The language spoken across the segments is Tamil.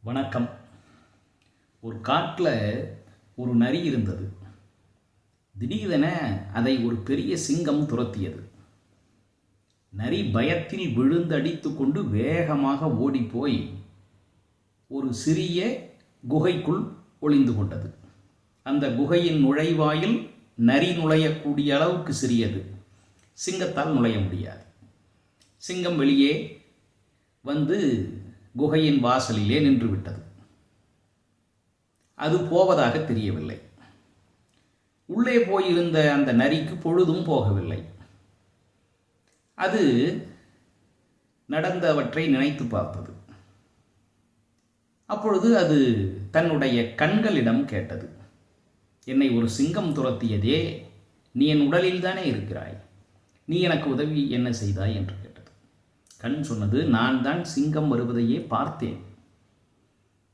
வணக்கம். ஒரு காட்டில் ஒரு நரி இருந்தது. திடீரென அதை ஒரு பெரிய சிங்கம் துரத்தியது. நரி பயத்தில் விழுந்தடித்து கொண்டு வேகமாக ஓடிப்போய் ஒரு சிறிய குகைக்குள் ஒளிந்து கொண்டது. அந்த குகையின் நுழைவாயில் நரி நுழையக்கூடிய அளவுக்கு சிறியது. சிங்கத்தால் நுழைய முடியாது. சிங்கம் வெளியே வந்து குகையின் வாசலிலே நின்றுவிட்டது. அது போவதாக தெரியவில்லை. உள்ளே போயிருந்த அந்த நரிக்கு பொழுதும் போகவில்லை. அது நடந்தவற்றை நினைத்து பார்த்தது. அப்பொழுது அது தன்னுடைய கண்களிடம் கேட்டது, என்னை ஒரு சிங்கம் துரத்தியதே, நீ என் உடலில் தானே இருக்கிறாய், நீ எனக்கு உதவி என்ன செய்தாய் என்று கேட்டது. கண் சொன்னது, நான் தான் சிங்கம் வருவதையே பார்த்தேன்.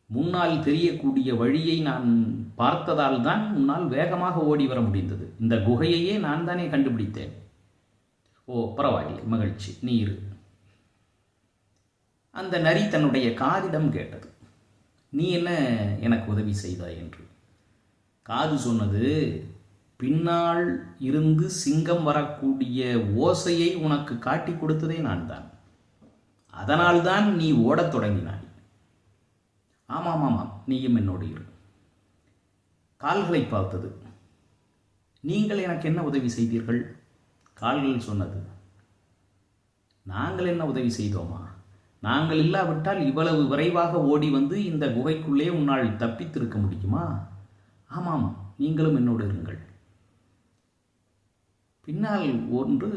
முன்னால் தெரியக்கூடிய வழியை நான் பார்த்ததால் தான் முன்னால் வேகமாக ஓடி வர முடிந்தது. இந்த குகையையே நான் தானே கண்டுபிடித்தேன். ஓ, பரவாயில்லை, மகிழ்ச்சி, நீ இரு. அந்த நரி தன்னுடைய காதிடம் கேட்டது, நீ என்ன எனக்கு உதவி செய்தாய் என்று. காது சொன்னது, பின்னால் இருந்து சிங்கம் வரக்கூடிய ஓசையை உனக்கு காட்டி கொடுத்ததே நான் தான். அதனால்தான் நீ ஓடத் தொடங்கினாய். ஆமாம் ஆமாம், நீயும் என்னோடு இரு. கால்களை பார்த்தது, நீங்கள் எனக்கு என்ன உதவி செய்தீர்கள்? கால்கள் சொன்னது, நாங்கள் என்ன உதவி செய்தோமா? நாங்கள் இல்லாவிட்டால் இவ்வளவு விரைவாக ஓடி வந்து இந்த குகைக்குள்ளே உன்னால் தப்பித்திருக்க முடியுமா? ஆமாம், நீங்களும் என்னோடு இருங்கள். பின்னால் ஒன்று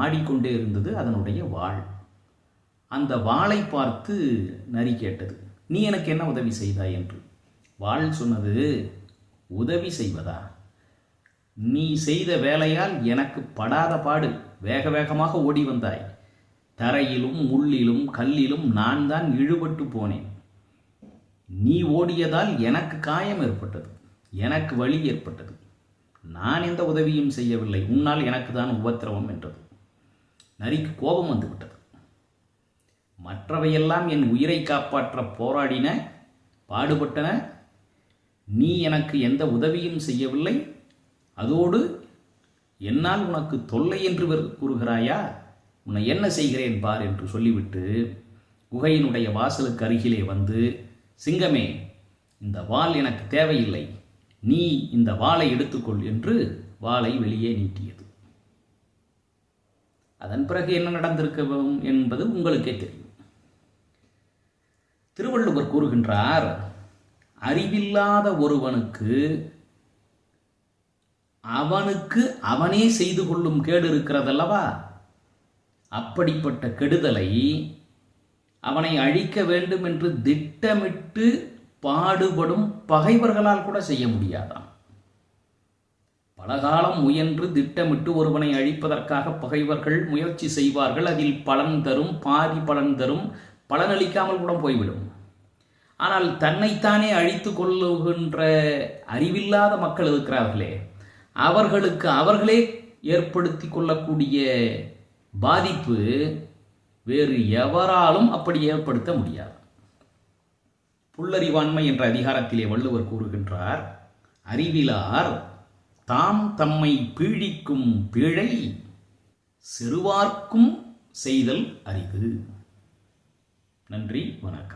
ஆடிக்கொண்டே இருந்தது, அதனுடைய வாள். அந்த வாளை பார்த்து நரி கேட்டது, நீ எனக்கு என்ன உதவி செய்தாய் என்று. வாள் சொன்னது, உதவி செய்வதா? நீ செய்த வேலையால் எனக்கு படாத பாடு. வேக வேகமாக ஓடி வந்தாய். தரையிலும் முள்ளிலும் கல்லிலும் நான் தான் இழுபட்டு போனேன். நீ ஓடியதால் எனக்கு காயம் ஏற்பட்டது, எனக்கு வலி ஏற்பட்டது. நான் எந்த உதவியும் செய்யவில்லை, உன்னால் எனக்கு தான் உபத்திரவம் என்றது. நரிக்கு கோபம் வந்துவிட்டது. மற்றவையெல்லாம் என் உயிரை காப்பாற்ற போராடின, பாடுபட்டன. நீ எனக்கு எந்த உதவியும் செய்யவில்லை. அதோடு என்னால் உனக்கு தொல்லை என்று கூறுகிறாயா? உன்னை என்ன செய்கிறேன் பார் என்று சொல்லிவிட்டு குகையினுடைய வாசலுக்கு அருகிலே வந்து, சிங்கமே, இந்த வாள் எனக்கு தேவையில்லை, நீ இந்த வாளை எடுத்துக்கொள் என்று வாளை வெளியே நீட்டியது. அதன் பிறகு என்ன நடந்திருக்கும் என்பது உங்களுக்கே தெரியும். திருவள்ளுவர் கூறுகின்றார், அறிவில்லாத ஒருவனுக்கு அவனுக்கு அவனே செய்து கொள்ளும் கேடு இருக்கிறதல்லவா, அப்படிப்பட்ட கெடுதலை அவனை அழிக்க வேண்டும் என்று திட்டமிட்டு பாடுபடும் பகைவர்களால் கூட செய்ய முடியாதாம். பலகாலம் முயன்று திட்டமிட்டு ஒருவனை அழிப்பதற்காக பகைவர்கள் முயற்சி செய்வார்கள். அதில் பலன் தரும், பாதி பலன் தரும், பலனளிக்காமல் கூட போய்விடும். ஆனால் தன்னைத்தானே அழித்து கொள்ளுகின்ற அறிவில்லாத மக்கள் இருக்கிறார்களே, அவர்களுக்கு அவர்களே ஏற்படுத்தி கொள்ளக்கூடிய பாதிப்பு வேறு எவராலும் அப்படி ஏற்படுத்த முடியாது. புல்லறிவாண்மை என்ற அதிகாரத்திலே வள்ளுவர் கூறுகின்றார், அறிவிலார் தாம் தம்மை பீழிக்கும் பீழை செருவார்க்கும் செய்தல் அரிது. நன்றி, வணக்கம்.